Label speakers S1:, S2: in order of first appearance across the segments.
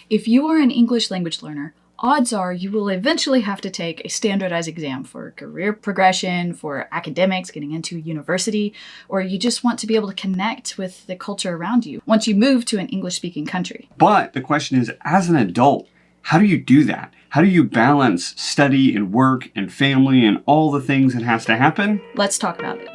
S1: If you are an English language learner, odds are you will eventually have to take a standardized exam for career progression, for academics, getting into university, or you just want to be able to connect with the culture around you once you move to an English-speaking country.
S2: But the question is, as an adult, how do you do that? How do you balance study and work and family and all the things that has to happen?
S1: Let's talk about it.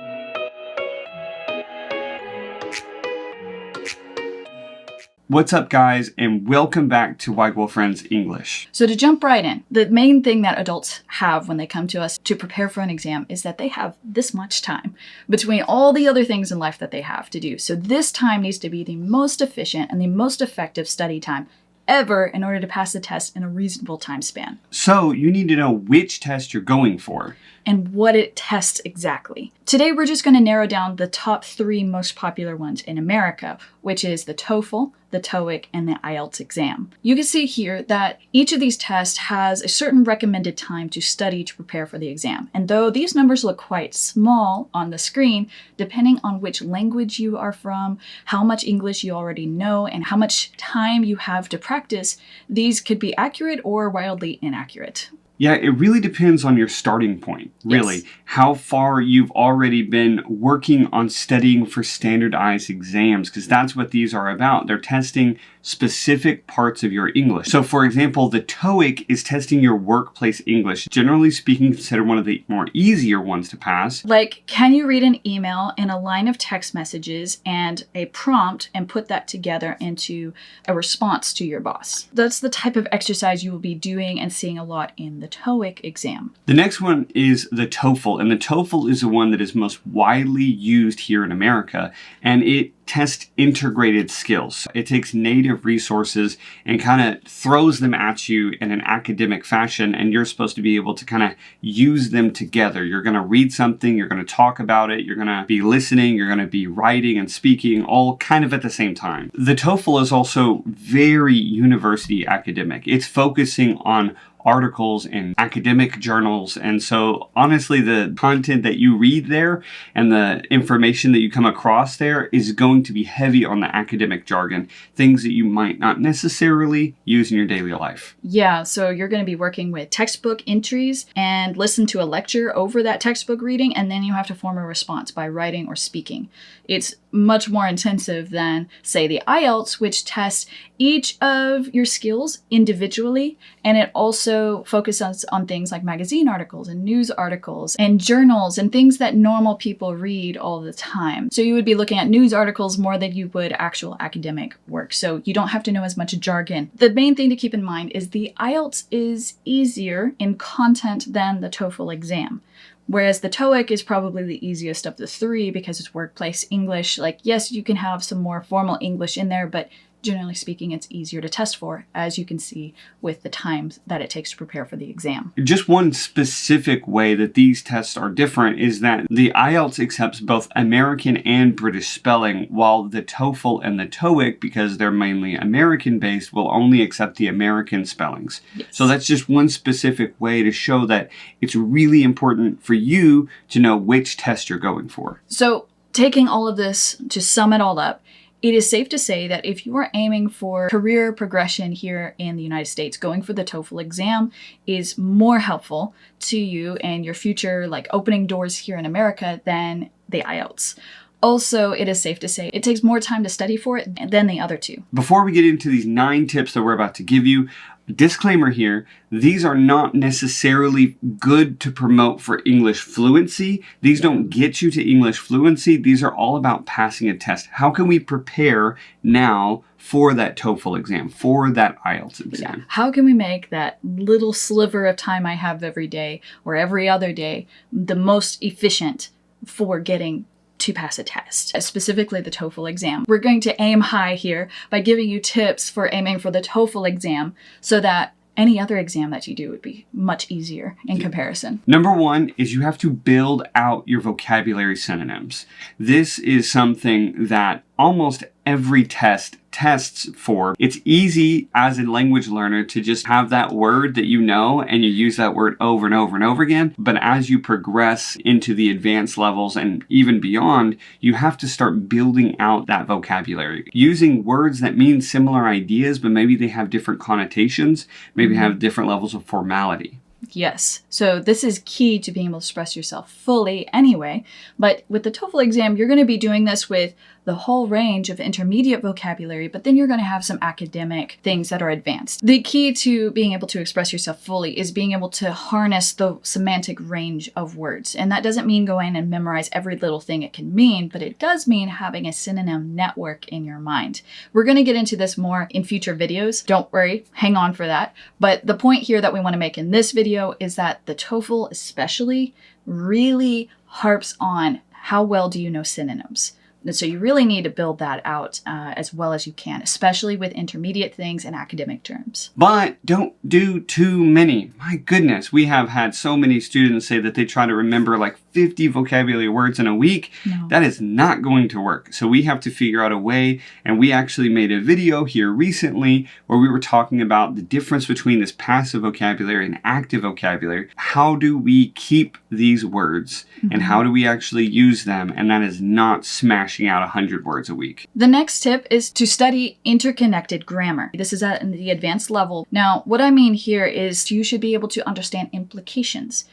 S2: What's up, guys, and welcome back to WaiGuo Friends English.
S1: So to jump right in, the main thing that adults have when they come to us to prepare for an exam is that they have this much time between all the other things in life that they have to do. So this time needs to be the most efficient and the most effective study time ever in order to pass the test in a reasonable time span.
S2: So you need to know which test you're going for.
S1: And what it tests exactly. Today we're just going to narrow down the top 3 most popular ones in America, which is the TOEFL, the TOEIC, and the IELTS exam. You can see here that each of these tests has a certain recommended time to study to prepare for the exam. And though these numbers look quite small on the screen, depending on which language you are from, how much English you already know, and how much time you have to practice, these could be accurate or wildly inaccurate.
S2: Yeah, it really depends on your starting point, really.
S1: Yes.
S2: How far you've already been working on studying for standardized exams, because that's what these are about. They're testing specific parts of your English. So for example, the TOEIC is testing your workplace English. Generally speaking, considered one of the more easier ones to pass.
S1: Like, can you read an email in a line of text messages and a prompt and put that together into a response to your boss? That's the type of exercise you will be doing and seeing a lot in the TOEIC exam.
S2: The next one is the TOEFL, and the TOEFL is the one that is most widely used here in America, and it tests integrated skills. It takes native resources and kind of throws them at you in an academic fashion, and you're supposed to be able to kind of use them together. You're going to read something, you're going to talk about it, you're going to be listening, you're going to be writing and speaking all kind of at the same time. The TOEFL is also very university academic. It's focusing on articles in academic journals. And so honestly, the content that you read there and the information that you come across there is going to be heavy on the academic jargon, things that you might not necessarily use in your daily life.
S1: Yeah, so you're going to be working with textbook entries and listen to a lecture over that textbook reading, and then you have to form a response by writing or speaking. It's much more intensive than, say, the IELTS, which tests each of your skills individually, and it also focuses on things like magazine articles and news articles and journals and things that normal people read all the time. So you would be looking at news articles more than you would actual academic work, so you don't have to know as much jargon. The main thing to keep in mind is the IELTS is easier in content than the TOEFL exam. Whereas the TOEIC is probably the easiest of the 3 because it's workplace English. Like, yes, you can have some more formal English in there, but generally speaking, it's easier to test for, as you can see with the times that it takes to prepare for the exam.
S2: Just one specific way that these tests are different is that the IELTS accepts both American and British spelling, while the TOEFL and the TOEIC, because they're mainly American-based, will only accept the American spellings.
S1: Yes.
S2: So that's just one specific way to show that it's really important for you to know which test you're going for.
S1: So taking all of this, to sum it all up, it is safe to say that if you are aiming for career progression here in the United States, going for the TOEFL exam is more helpful to you and your future, like opening doors here in America, than the IELTS. Also, it is safe to say it takes more time to study for it than the other 2.
S2: Before we get into these 9 tips that we're about to give you, disclaimer here, these are not necessarily good to promote for English fluency. These don't get you to English fluency. These are all about passing a test. How can we prepare now for that TOEFL exam, for that IELTS exam?
S1: Yeah. How can we make that little sliver of time I have every day or every other day the most efficient for getting to pass a test, specifically the TOEFL exam? We're going to aim high here by giving you tips for aiming for the TOEFL exam so that any other exam that you do would be much easier in comparison.
S2: Number 1 is you have to build out your vocabulary synonyms. This is something that almost every test tests for. It's easy as a language learner to just have that word that you know and you use that word over and over and over again. But as you progress into the advanced levels and even beyond, you have to start building out that vocabulary. Using words that mean similar ideas, but maybe they have different connotations, maybe have different levels of formality.
S1: Yes. So this is key to being able to express yourself fully anyway. But with the TOEFL exam, you're going to be doing this with the whole range of intermediate vocabulary, but then you're going to have some academic things that are advanced. The key to being able to express yourself fully is being able to harness the semantic range of words. And that doesn't mean going and memorize every little thing it can mean, but it does mean having a synonym network in your mind. We're going to get into this more in future videos. Don't worry, hang on for that. But the point here that we want to make in this video is that the TOEFL especially really harps on how well do you know synonyms. And so you really need to build that out as well as you can, especially with intermediate things and academic terms.
S2: But don't do too many. My goodness, we have had so many students say that they try to remember like 50 vocabulary words in a week.
S1: No.
S2: That is not going to work. So we have to figure out a way, and we actually made a video here recently where we were talking about the difference between this passive vocabulary and active vocabulary. How do we keep these words and how do we actually use them? And that is not smashing out 100 words a week.
S1: The next tip is to study interconnected grammar. This is at the advanced level. Now, what I mean here is you should be able to understand implications.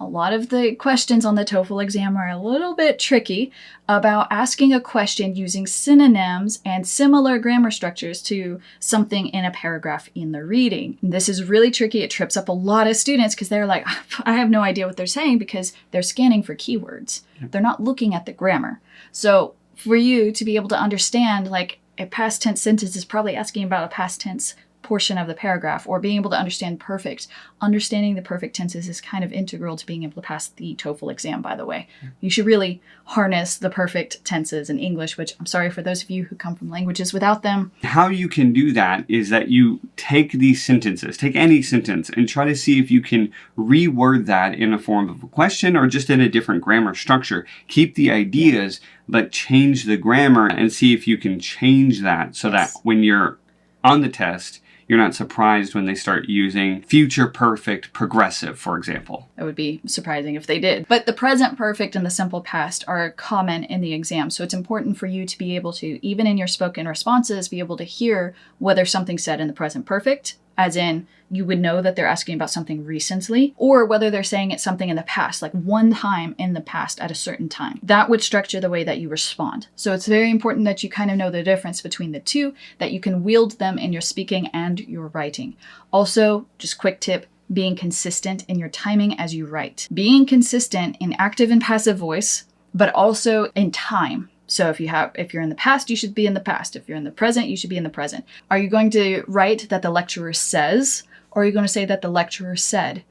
S1: A lot of the questions on the TOEFL exam are a little bit tricky about asking a question using synonyms and similar grammar structures to something in a paragraph in the reading. This is really tricky. It trips up a lot of students because they're like, I have no idea what they're saying because they're scanning for keywords. They're not looking at the grammar. So for you to be able to understand, like a past tense sentence is probably asking about a past tense portion of the paragraph, or being able to understand perfect. Understanding the perfect tenses is kind of integral to being able to pass the TOEFL exam, by the way. You should really harness the perfect tenses in English, which I'm sorry for those of you who come from languages without them.
S2: How you can do that is that you take these sentences, take any sentence, and try to see if you can reword that in the form of a question or just in a different grammar structure. Keep the ideas, but change the grammar and see if you can change that so that when you're on the test, you're not surprised when they start using future perfect progressive, for example.
S1: It would be surprising if they did. But the present perfect and the simple past are common in the exam. So it's important for you to be able to, even in your spoken responses, be able to hear whether something's said in the present perfect, as in you would know that they're asking about something recently, or whether they're saying it's something in the past, like one time in the past at a certain time. That would structure the way that you respond. So it's very important that you kind of know the difference between the two, that you can wield them in your speaking and your writing. Also, just quick tip, being consistent in your timing as you write. Being consistent in active and passive voice, but also in time. So if you're in the past, you should be in the past. If you're in the present, you should be in the present. Are you going to write that the lecturer says, or are you going to say that the lecturer said?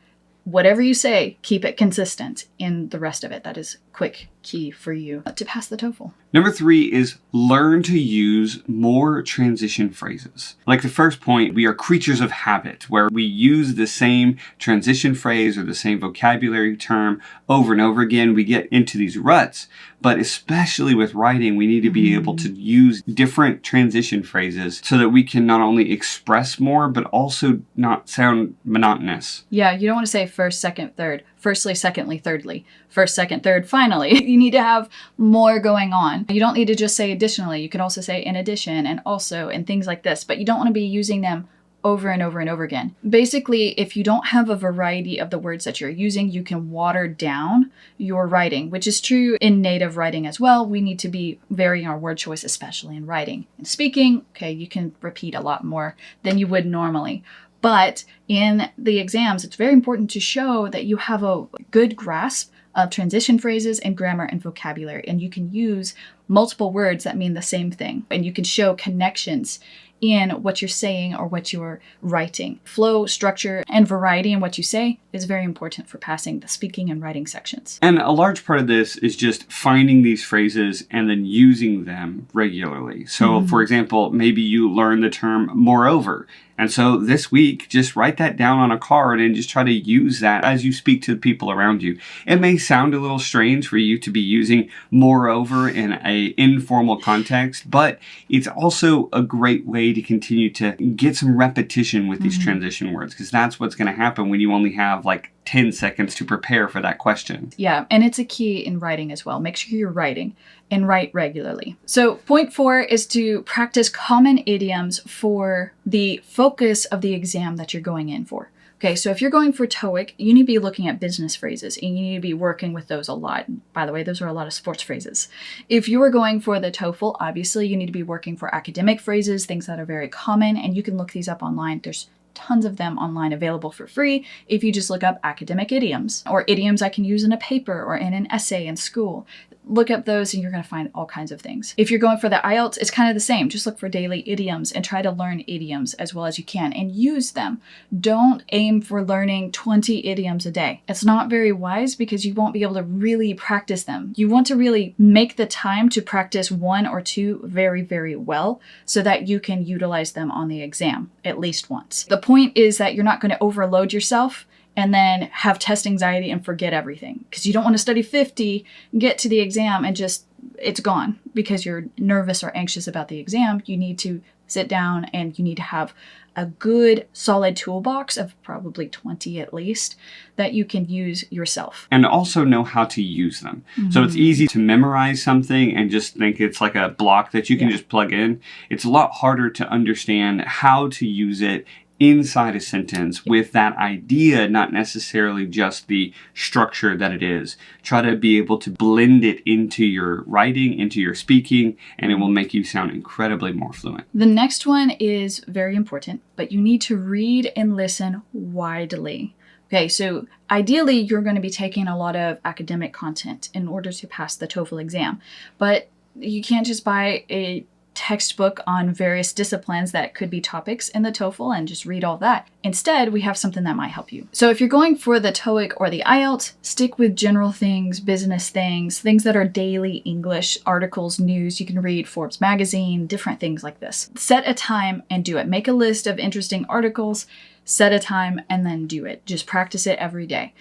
S1: Whatever you say, keep it consistent in the rest of it. That is quick key for you to pass the TOEFL.
S2: Number 3 is learn to use more transition phrases. Like the first point, we are creatures of habit, where we use the same transition phrase or the same vocabulary term over and over again. We get into these ruts, but especially with writing, we need to be able to use different transition phrases so that we can not only express more, but also not sound monotonous.
S1: Yeah, you don't want to say first, second, third. Firstly, secondly, thirdly. First, second, third, finally. You need to have more going on. You don't need to just say additionally. You can also say in addition and also and things like this, but you don't want to be using them over and over and over again. Basically, if you don't have a variety of the words that you're using, you can water down your writing, which is true in native writing as well. We need to be varying our word choice, especially in writing. In speaking, okay, you can repeat a lot more than you would normally. But in the exams, it's very important to show that you have a good grasp of transition phrases and grammar and vocabulary, and you can use multiple words that mean the same thing, and you can show connections in what you're saying or what you're writing. Flow, structure, and variety in what you say is very important for passing the speaking and writing sections.
S2: And a large part of this is just finding these phrases and then using them regularly. So, for example, maybe you learn the term moreover, And so this week, just write that down on a card and just try to use that as you speak to the people around you. It may sound a little strange for you to be using moreover in an informal context, but it's also a great way to continue to get some repetition with these transition words, because that's what's going to happen when you only have like 10 seconds to prepare for that question.
S1: Yeah, and it's a key in writing as well. Make sure you're writing and write regularly. So point 4 is to practice common idioms for the focus of the exam that you're going in for. Okay, so if you're going for TOEIC, you need to be looking at business phrases and you need to be working with those a lot. By the way, those are a lot of sports phrases. If you are going for the TOEFL, obviously you need to be working for academic phrases, things that are very common, and you can look these up online. There's tons of them online available for free if you just look up academic idioms or idioms I can use in a paper or in an essay in school. Look up those and you're going to find all kinds of things. If you're going for the IELTS, it's kind of the same. Just look for daily idioms and try to learn idioms as well as you can and use them. Don't aim for learning 20 idioms a day. It's not very wise because you won't be able to really practice them. You want to really make the time to practice 1 or 2 very, very well so that you can utilize them on the exam at least once. The point is that you're not going to overload yourself and then have test anxiety and forget everything. Because you don't want to study 50, get to the exam, and just, it's gone because you're nervous or anxious about the exam. You need to sit down and you need to have a good solid toolbox of probably 20 at least that you can use yourself.
S2: And also know how to use them. So it's easy to memorize something and just think it's like a block that you can just plug in. It's a lot harder to understand how to use it inside a sentence with that idea, not necessarily just the structure that it is. Try to be able to blend it into your writing, into your speaking, and it will make you sound incredibly more fluent.
S1: The next one is very important, but you need to read and listen widely. Okay, so ideally you're going to be taking a lot of academic content in order to pass the TOEFL exam, but you can't just buy a textbook on various disciplines that could be topics in the TOEFL and just read all that. Instead, we have something that might help you. So if you're going for the TOEIC or the IELTS, stick with general things, business things, things that are daily English, articles, news. You can read Forbes magazine, different things like this. Set a time and do it. Make a list of interesting articles, set a time, and then do it. Just practice it every day.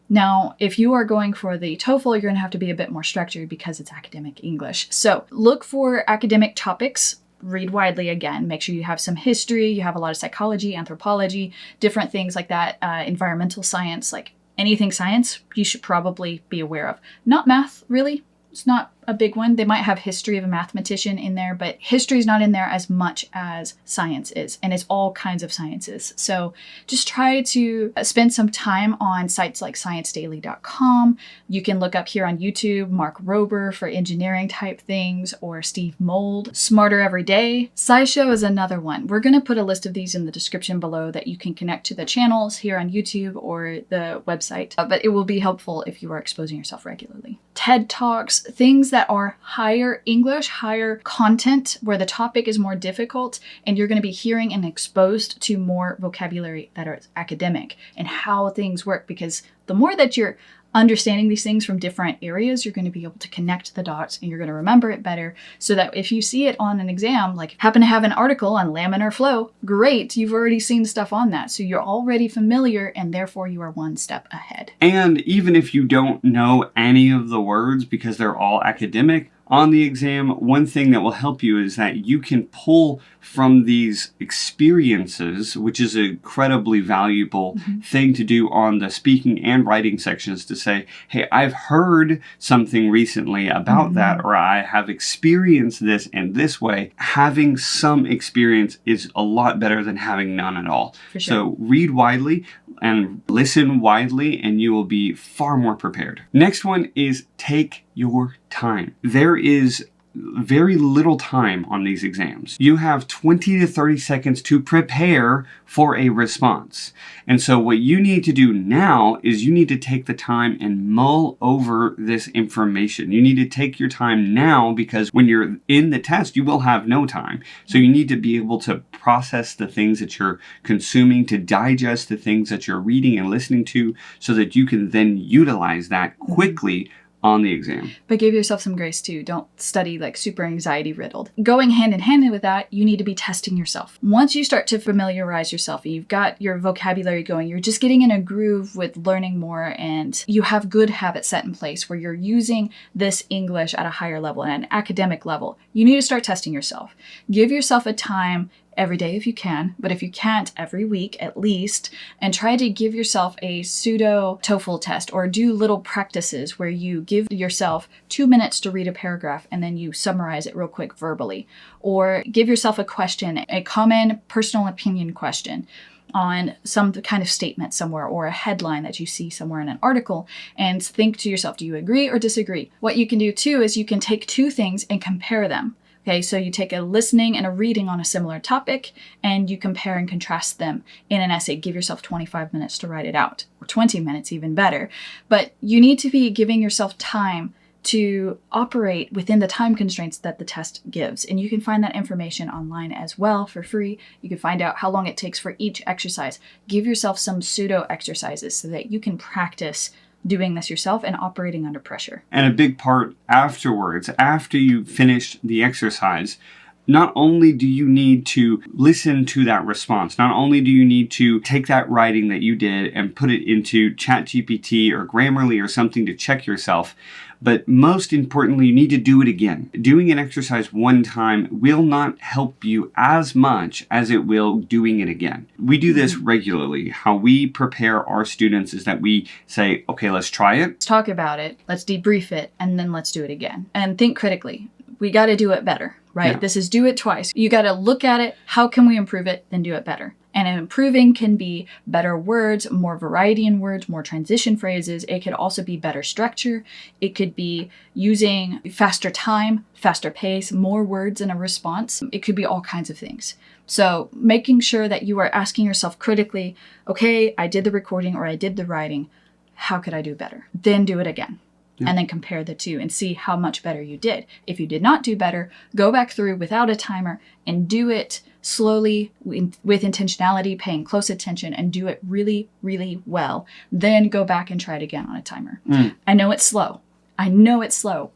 S1: Now, if you are going for the TOEFL, you're going to have to be a bit more structured because it's academic English. So look for academic topics, read widely again, make sure you have some history, you have a lot of psychology, anthropology, different things like that, environmental science, like anything science, you should probably be aware of. Not math, really. It's not a big one. They might have history of a mathematician in there, but history is not in there as much as science is, and it's all kinds of sciences. So just try to spend some time on sites like ScienceDaily.com. You can look up here on YouTube, Mark Rober for engineering type things, or Steve Mold, Smarter Every Day. SciShow is another one. We're going to put a list of these in the description below that you can connect to the channels here on YouTube or the website, but it will be helpful if you are exposing yourself regularly. TED Talks, things that are higher English, higher content, where the topic is more difficult, and you're going to be hearing and exposed to more vocabulary that are academic and how things work, because the more that you're understanding these things from different areas, you're going to be able to connect the dots and you're going to remember it better, so that if you see it on an exam, like happen to have an article on laminar flow, great, you've already seen stuff on that. So you're already familiar and therefore you are one step ahead.
S2: And even if you don't know any of the words because they're all academic, on the exam, one thing that will help you is that you can pull from these experiences, which is an incredibly valuable thing to do on the speaking and writing sections, to say, hey, I've heard something recently about that, or I have experienced this in this way. Having some experience is a lot better than having none at all.
S1: For sure.
S2: So read widely and listen widely, and you will be far more prepared. Next one is take your time. There is very little time on these exams. You have 20 to 30 seconds to prepare for a response. And so what you need to do now is you need to take the time and mull over this information. You need to take your time now, because when you're in the test, you will have no time. So you need to be able to process the things that you're consuming, to digest the things that you're reading and listening to, so that you can then utilize that quickly on the exam.
S1: But give yourself some grace too. Don't study like super anxiety riddled. Going hand in hand with that, you need to be testing yourself. Once you start to familiarize yourself, you've got your vocabulary going, you're just getting in a groove with learning more, and you have good habits set in place where you're using this English at a higher level and an academic level. You need to start testing yourself. Give yourself a time every day if you can, but if you can't, every week at least, and try to give yourself a pseudo TOEFL test or do little practices where you give yourself 2 minutes to read a paragraph and then you summarize it real quick verbally, or give yourself a question, a common personal opinion question on some kind of statement somewhere or a headline that you see somewhere in an article, and think to yourself, do you agree or disagree? What you can do too is you can take two things and compare them. Okay, so you take a listening and a reading on a similar topic and you compare and contrast them in an essay. Give yourself 25 minutes to write it out, or 20 minutes, even better. But you need to be giving yourself time to operate within the time constraints that the test gives. And you can find that information online as well for free. You can find out how long it takes for each exercise. Give yourself some pseudo exercises so that you can practice doing this yourself and operating under pressure.
S2: And a big part afterwards, after you finish the exercise, not only do you need to listen to that response, not only do you need to take that writing that you did and put it into ChatGPT or Grammarly or something to check yourself, but most importantly, you need to do it again. Doing an exercise one time will not help you as much as it will doing it again. We do this regularly. How we prepare our students is that we say, okay, let's try it.
S1: Let's talk about it, let's debrief it, and then let's do it again. And think critically. We got to do it better, right?
S2: Yeah.
S1: This is do it twice. You got to look at it. How can we improve it? Then do it better. And improving can be better words, more variety in words, more transition phrases. It could also be better structure. It could be using faster time, faster pace, more words in a response. It could be all kinds of things. So making sure that you are asking yourself critically, okay, I did the recording or I did the writing. How could I do better? Then do it again. Yeah. And then compare the two and see how much better you did. If you did not do better, go back through without a timer and do it slowly with intentionality, paying close attention, and do it really, really well. Then go back and try it again on a timer. I know it's slow.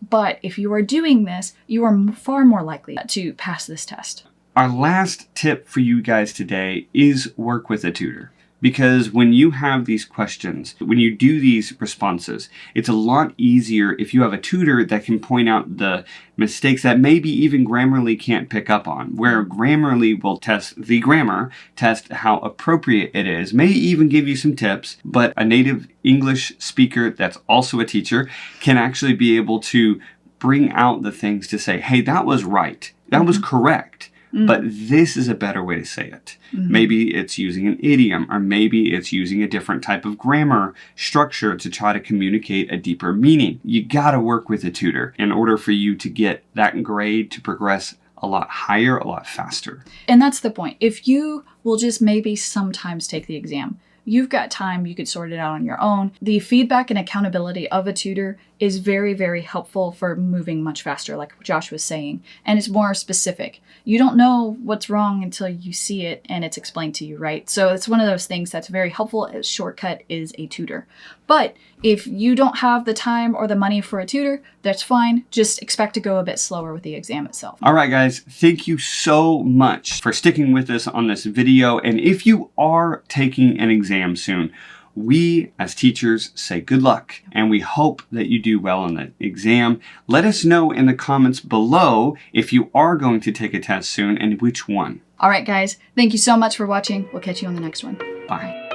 S1: But if you are doing this, you are far more likely to pass this test.
S2: Our last tip for you guys today is work with a tutor. Because when you have these questions, when you do these responses, it's a lot easier if you have a tutor that can point out the mistakes that maybe even Grammarly can't pick up on, where Grammarly will test the grammar, test how appropriate it is, may even give you some tips, but a native English speaker that's also a teacher can actually be able to bring out the things to say, hey, that was right, that was correct. But this is a better way to say it. Maybe it's using an idiom, or maybe it's using a different type of grammar structure to try to communicate a deeper meaning. You gotta work with a tutor in order for you to get that grade to progress a lot higher, a lot faster.
S1: And that's the point. If you will just maybe sometimes take the exam, you've got time, you could sort it out on your own. The feedback and accountability of a tutor is very, very helpful for moving much faster, like Josh was saying. And it's more specific. You don't know what's wrong until you see it and it's explained to you, right? So it's one of those things that's very helpful. A shortcut is a tutor. But if you don't have the time or the money for a tutor, that's fine. Just expect to go a bit slower with the exam itself.
S2: All right, guys, thank you so much for sticking with us on this video. And if you are taking an exam soon, we as teachers say good luck, and we hope that you do well on the exam. Let us know in the comments below if you are going to take a test soon and which one.
S1: All right, guys, thank you so much for watching. We'll catch you on the next one.
S2: Bye.